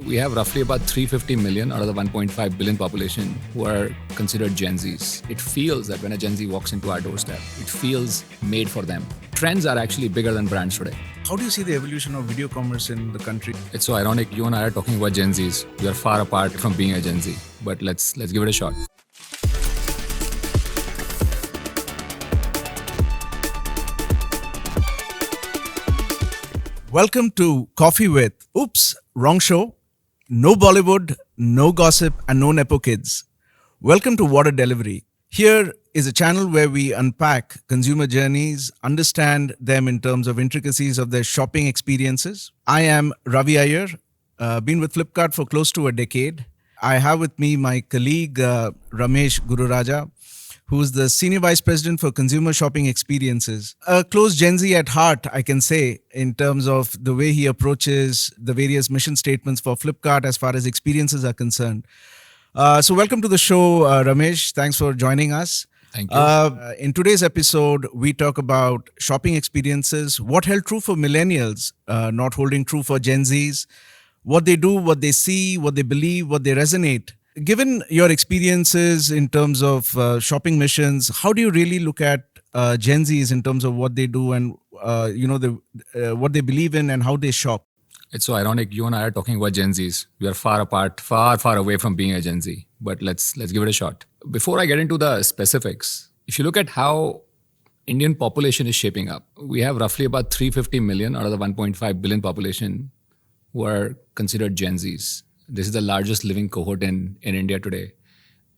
We have roughly about 350 million out of the 1.5 billion population who are considered Gen Zs. It feels that when a Gen Z walks into our doorstep, it feels made for them. Trends are actually bigger than brands today. How do you see the evolution of video commerce in the country? It's so ironic. You and I are talking about Gen Zs. We are far apart from being a Gen Z, but let's give it a shot. Welcome to Coffee with. Oops, wrong show. No Bollywood, no gossip, and no Nepo kids. Welcome to Water Delivery. Here is a channel where we unpack consumer journeys, understand them in terms of intricacies of their shopping experiences. I am Ravi Iyer, been with Flipkart for close to a decade. I have with me my colleague Ramesh Gururaja, who's the Senior Vice President for Consumer Shopping Experiences. A close Gen Z at heart, I can say, in terms of the way he approaches the various mission statements for Flipkart as far as experiences are concerned. So welcome to the show, Ramesh. Thanks for joining us. Thank you. In today's episode, we talk about shopping experiences, what held true for millennials, not holding true for Gen Zs, what they do, what they see, what they believe, what they resonate. Given your experiences in terms of shopping missions, how do you really look at Gen Zs in terms of what they do and what they believe in and how they shop? It's so ironic. You and I are talking about Gen Zs. We are far apart, far away from being a Gen Z. But let's give it a shot. Before I get into the specifics, if you look at how Indian population is shaping up, we have roughly about 350 million out of the 1.5 billion population who are considered Gen Zs. This is the largest living cohort in India today.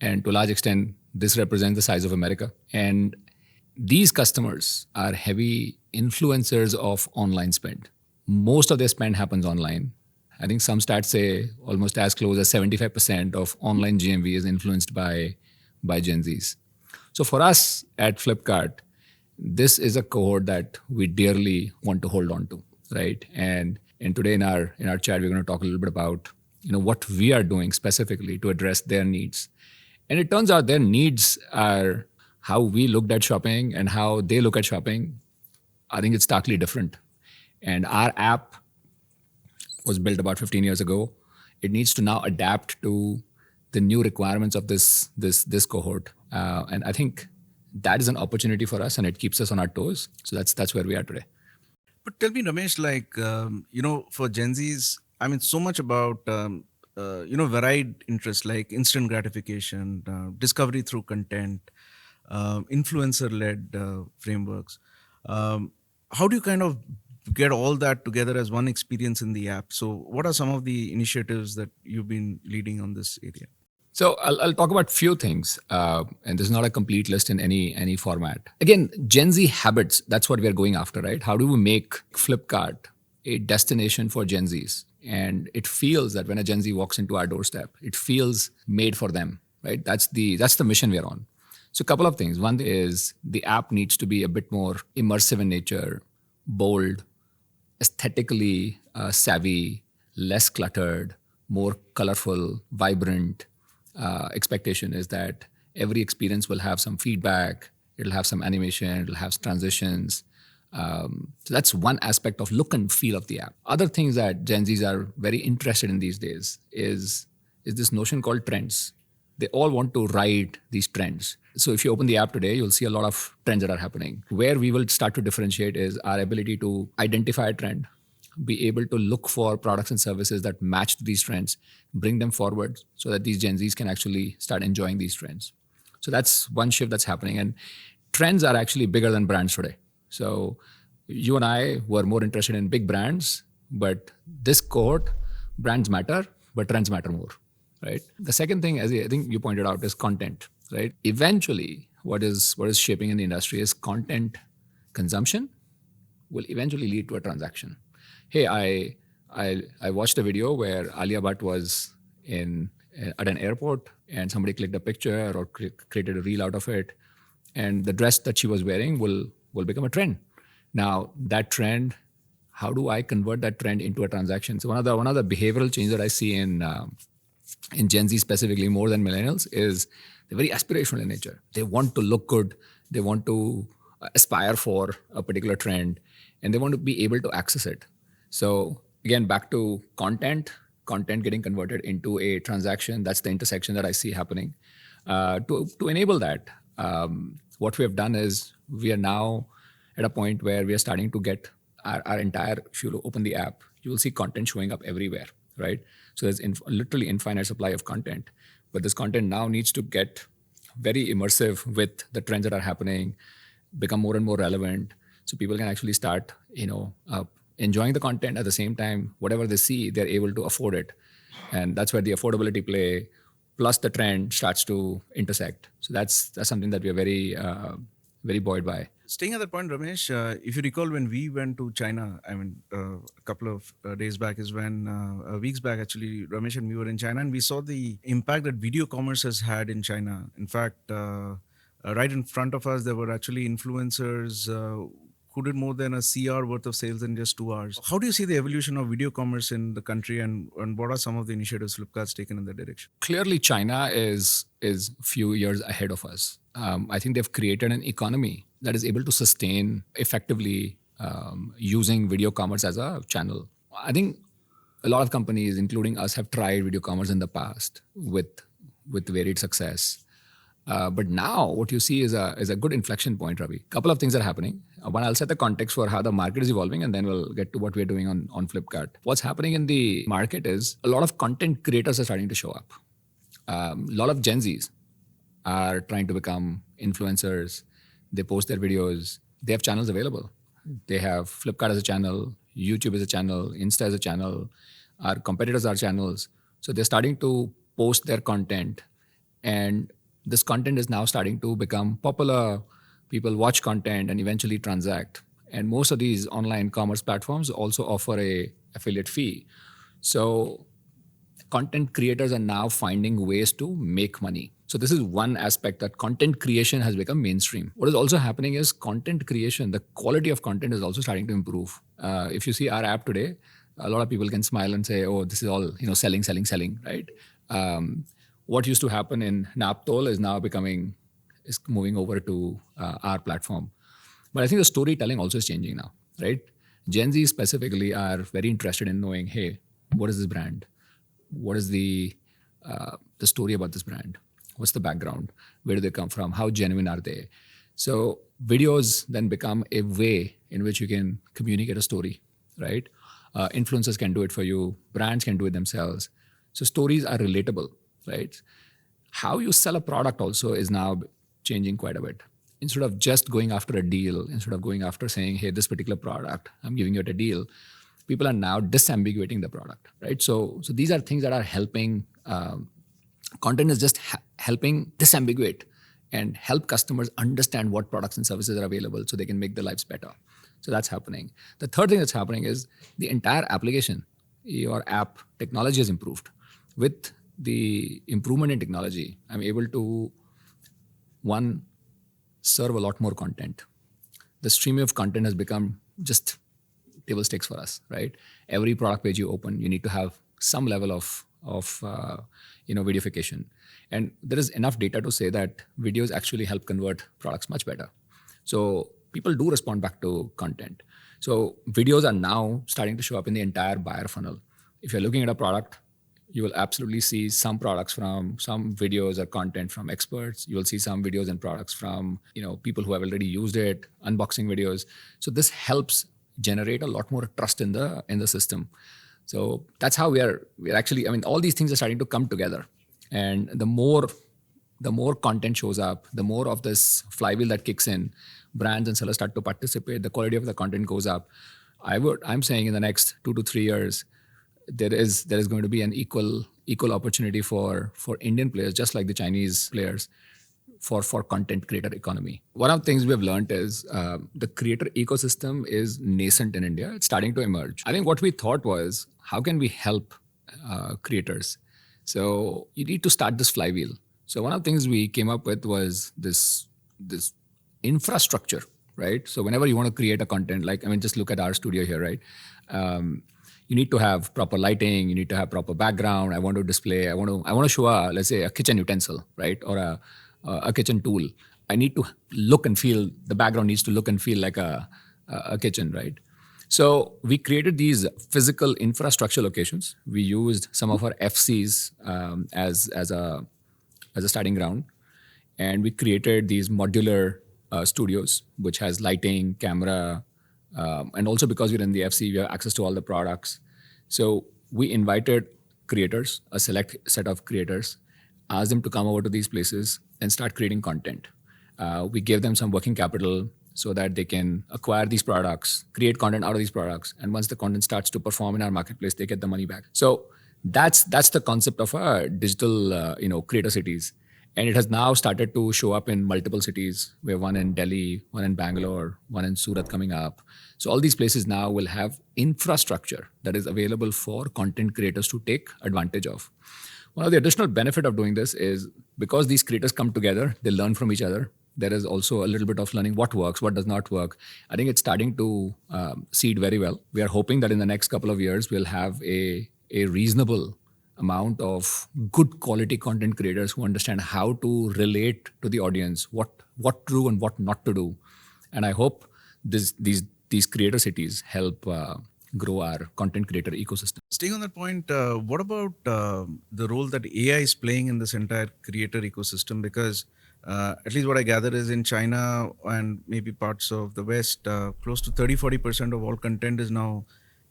And to a large extent, this represents the size of America. And these customers are heavy influencers of online spend. Most of their spend happens online. I think some stats say almost as close as 75% of online GMV is influenced by Gen Zs. So for us at Flipkart, this is a cohort that we dearly want to hold on to, right? And today in our chat, we're going to talk a little bit about what we are doing specifically to address their needs. And it turns out their needs are how we looked at shopping and how they look at shopping. I think it's starkly different. And our app was built about 15 years ago. It needs to now adapt to the new requirements of this cohort. And I think that is an opportunity for us and it keeps us on our toes. So that's where we are today. But tell me, Ramesh, for Gen Zs, I mean, so much about, varied interests like instant gratification, discovery through content, influencer-led frameworks. How do you kind of get all that together as one experience in the app? So what are some of the initiatives that you've been leading on this area? So I'll talk about few things, and this is not a complete list in any format. Again, Gen Z habits, that's what we're going after, right? How do we make Flipkart a destination for Gen Zs? And it feels that when a Gen Z walks into our doorstep, it feels made for them, right? That's the mission we're on. So a couple of things. One is the app needs to be a bit more immersive in nature, bold, aesthetically savvy, less cluttered, more colorful, vibrant. Expectation is that every experience will have some feedback, it'll have some animation, it'll have transitions. So that's one aspect of look and feel of the app. Other things that Gen Zs are very interested in these days is this notion called trends. They all want to ride these trends. So if you open the app today, you'll see a lot of trends that are happening. Where we will start to differentiate is our ability to identify a trend, be able to look for products and services that match these trends, bring them forward so that these Gen Zs can actually start enjoying these trends. So that's one shift that's happening. And trends are actually bigger than brands today. So you and I were more interested in big brands, but this cohort, brands matter, but trends matter more, right? The second thing, as I think you pointed out, is content, right? Eventually, what is shaping in the industry is content consumption will eventually lead to a transaction. Hey, I watched a video where Alia Bhatt was at an airport and somebody clicked a picture or created a reel out of it, and the dress that she was wearing will become a trend. Now, that trend, how do I convert that trend into a transaction? So one of the behavioral changes that I see in Gen Z specifically, more than millennials, is they're very aspirational in nature. They want to look good. They want to aspire for a particular trend, and they want to be able to access it. So again, back to content, content getting converted into a transaction. That's the intersection that I see happening. To enable that, what we have done is we are now at a point where we are starting to get our entire, if you open the app, you will see content showing up everywhere, right? So there's literally infinite supply of content. But this content now needs to get very immersive with the trends that are happening, become more and more relevant, so people can actually start, enjoying the content at the same time. Whatever they see, they're able to afford it, and that's where the affordability play plus the trend starts to intersect. So that's something that we are very buoyed by. Staying at that point, Ramesh, if you recall when we went to China, a couple of days back is when, weeks back actually, Ramesh and we were in China and we saw the impact that video commerce has had in China. In fact, right in front of us, there were actually influencers who did more than a CR worth of sales in just 2 hours. How do you see the evolution of video commerce in the country, and what are some of the initiatives Flipkart's taken in that direction? Clearly, China is few years ahead of us. I think they've created an economy that is able to sustain effectively using video commerce as a channel. I think a lot of companies, including us, have tried video commerce in the past with varied success. But now what you see is a good inflection point, Ravi. Couple of things are happening. One, I'll set the context for how the market is evolving, and then we'll get to what we're doing on Flipkart. What's happening in the market is a lot of content creators are starting to show up. A lot of Gen Zs are trying to become influencers. They post their videos. They have channels available. They have Flipkart as a channel, YouTube as a channel, Insta as a channel. Our competitors are channels. So they're starting to post their content, and this content is now starting to become popular. People watch content and eventually transact. And most of these online commerce platforms also offer a affiliate fee. So content creators are now finding ways to make money. So this is one aspect, that content creation has become mainstream. What is also happening is content creation, the quality of content is also starting to improve. If you see our app today, a lot of people can smile and say, oh, this is all selling, right? What used to happen in Naptol is now is moving over to our platform. But I think the storytelling also is changing now, right? Gen Z specifically are very interested in knowing, hey, what is this brand? What is the story about this brand? What's the background? Where do they come from? How genuine are they? So videos then become a way in which you can communicate a story, right? Influencers can do it for you. Brands can do it themselves. So stories are relatable, right? How you sell a product also is now changing quite a bit. Instead of just going after a deal, instead of going after saying, hey, this particular product, I'm giving you a deal, people are now disambiguating the product, right? So these are things that are helping. Content is just helping disambiguate and help customers understand what products and services are available so they can make their lives better. So that's happening. The third thing that's happening is the entire application, your app technology has improved. With the improvement in technology, I'm able to, one, serve a lot more content. The stream of content has become just table stakes for us, right? Every product page you open, you need to have some level of videoification. And there is enough data to say that videos actually help convert products much better. So people do respond back to content. So videos are now starting to show up in the entire buyer funnel. If you're looking at a product, you will absolutely see some products from some videos or content from experts. You will see some videos and products from people who have already used it, unboxing videos. So this helps generate a lot more trust in the system. So that's how we're actually, all these things are starting to come together. And the more content shows up, the more of this flywheel that kicks in, brands and sellers start to participate, the quality of the content goes up. I'm saying in the next 2 to 3 years, there is going to be an equal opportunity for Indian players, just like the Chinese players, for content creator economy. One of the things we've learned is the creator ecosystem is nascent in India. It's starting to emerge. I think what we thought was, how can we help creators? So you need to start this flywheel. So one of the things we came up with was this infrastructure, right? So whenever you want to create a content, just look at our studio here, right? You need to have proper lighting. You need to have proper background. I want to show let's say a kitchen utensil, right? Or a kitchen tool. I need to look and feel, the background needs to look and feel like a kitchen, right? So we created these physical infrastructure locations. We used some of our FCs as a starting ground, and we created these modular studios, which has lighting, camera, and also because we're in the FC, we have access to all the products. So we invited creators, a select set of creators, asked them to come over to these places and start creating content. We gave them some working capital so that they can acquire these products, create content out of these products, and once the content starts to perform in our marketplace, they get the money back. So that's the concept of our digital creator cities, and it has now started to show up in multiple cities. We have one in Delhi, one in Bangalore, one in Surat coming up. So all these places now will have infrastructure that is available for content creators to take advantage of. One of the additional benefit of doing this is because these creators come together, they learn from each other. There is also a little bit of learning what works, what does not work. I think it's starting to seed very well. We are hoping that in the next couple of years, we'll have a reasonable amount of good quality content creators who understand how to relate to the audience, what to do and what not to do. And I hope these creator cities help grow our content creator ecosystem. Staying on that point, what about the role that AI is playing in this entire creator ecosystem? Because at least what I gather is in China and maybe parts of the West, close to 30-40% of all content is now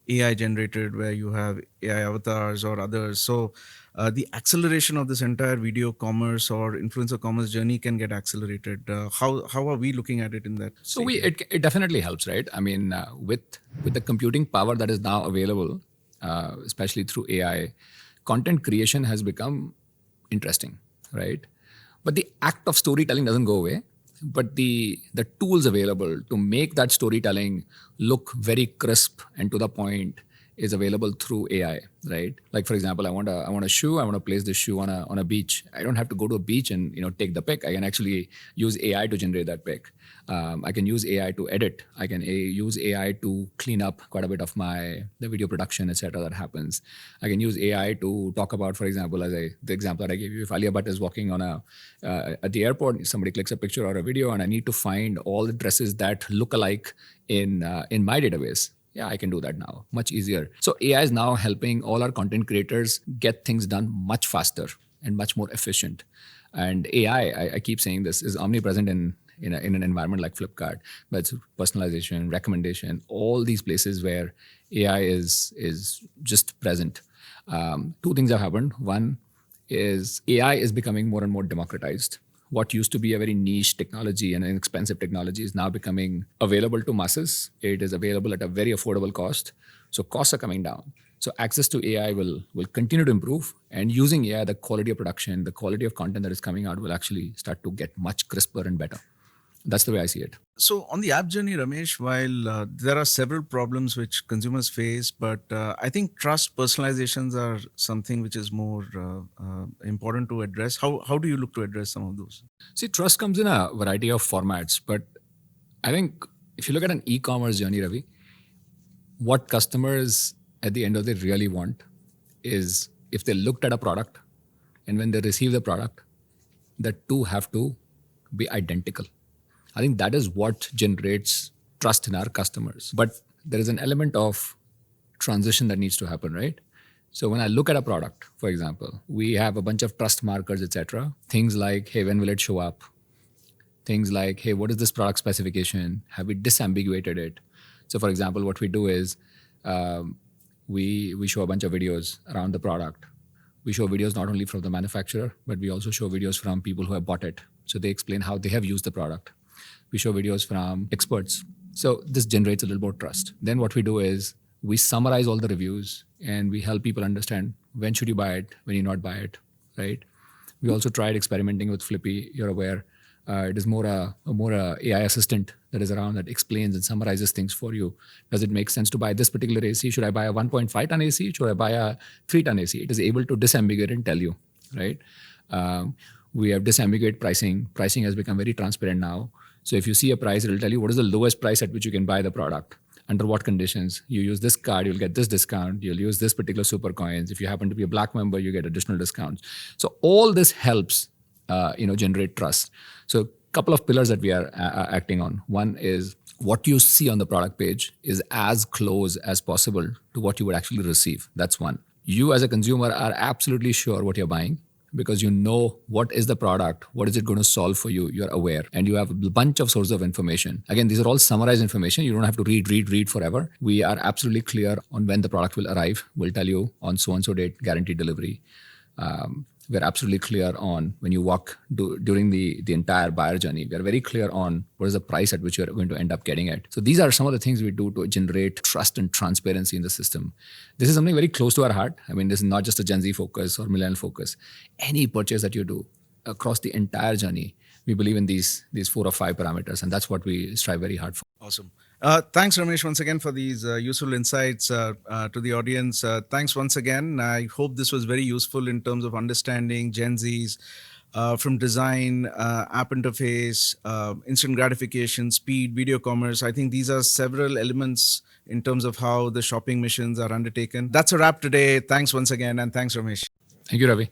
AI generated, where you have AI avatars or others. So the acceleration of this entire video commerce or influencer commerce journey can get accelerated. How are we looking at it in that? So it definitely helps, right? I mean, with the computing power that is now available, especially through AI, content creation has become interesting, right? But the act of storytelling doesn't go away. But the tools available to make that storytelling look very crisp and to the point is available through AI, right? Like for example, I want a shoe. I want to place this shoe on a beach. I don't have to go to a beach and take the pic. I can actually use AI to generate that pic. I can use AI to edit. I can use AI to clean up quite a bit of the video production, etc. that happens. I can use AI to talk about, for example, the example that I gave you. If Alia Bhatt is walking at the airport, somebody clicks a picture or a video, and I need to find all the dresses that look alike in my database. Yeah, I can do that now, much easier. So AI is now helping all our content creators get things done much faster and much more efficient. And AI, I keep saying this, is omnipresent in an environment like Flipkart, but it's personalization, recommendation, all these places where AI is just present. Two things have happened. One is AI is becoming more and more democratized. What used to be a very niche technology and an expensive technology is now becoming available to masses. It is available at a very affordable cost. So costs are coming down. So access to AI will continue to improve. And using AI, the quality of production, the quality of content that is coming out will actually start to get much crisper and better. That's the way I see it. So on the app journey, Ramesh, while there are several problems which consumers face, but I think trust personalizations are something which is more important to address. How do you look to address some of those? See, trust comes in a variety of formats, but I think if you look at an e-commerce journey, Ravi, what customers at the end of the day really want is if they looked at a product and when they receive the product, the two have to be identical. I think that is what generates trust in our customers. But there is an element of transition that needs to happen, right? So when I look at a product, for example, we have a bunch of trust markers, etc. Things like, hey, when will it show up? Things like, hey, what is this product specification? Have we disambiguated it? So for example, what we do is we show a bunch of videos around the product. We show videos not only from the manufacturer, but we also show videos from people who have bought it. So they explain how they have used the product. We show videos from experts. So this generates a little more trust. Then what we do is we summarize all the reviews and we help people understand when should you buy it, when you not buy it, right? We also tried experimenting with Flippy. You're aware. It is more a AI assistant that is around that explains and summarizes things for you. Does it make sense to buy this particular AC? Should I buy a 1.5 ton AC? Should I buy a 3 ton AC? It is able to disambiguate and tell you, right? We have disambiguate pricing. Pricing has become very transparent now. So if you see a price, it will tell you what is the lowest price at which you can buy the product. Under what conditions. You use this card, you'll get this discount. You'll use this particular super coins. If you happen to be a Black member, you get additional discounts. So all this helps, generate trust. So couple of pillars that we are acting on. One is what you see on the product page is as close as possible to what you would actually receive. That's one. You as a consumer are absolutely sure what you're buying because you know what is the product, what is it going to solve for you. You're aware and you have a bunch of sources of information. Again, these are all summarized information. You don't have to read forever. We are absolutely clear on when the product will arrive. We'll tell you on so and so date, guaranteed delivery. We're absolutely clear on when you walk during the entire buyer journey. We are very clear on what is the price at which you're going to end up getting it. So these are some of the things we do to generate trust and transparency in the system. This is something very close to our heart. I mean, this is not just a Gen Z focus or millennial focus. Any purchase that you do across the entire journey, we believe in these 4 or 5 parameters, and that's what we strive very hard for. Awesome. Thanks, Ramesh, once again for these useful insights to the audience. Thanks once again. I hope this was very useful in terms of understanding Gen Zs from design, app interface, instant gratification, speed, video commerce. I think these are several elements in terms of how the shopping missions are undertaken. That's a wrap today. Thanks once again, and thanks, Ramesh. Thank you, Ravi.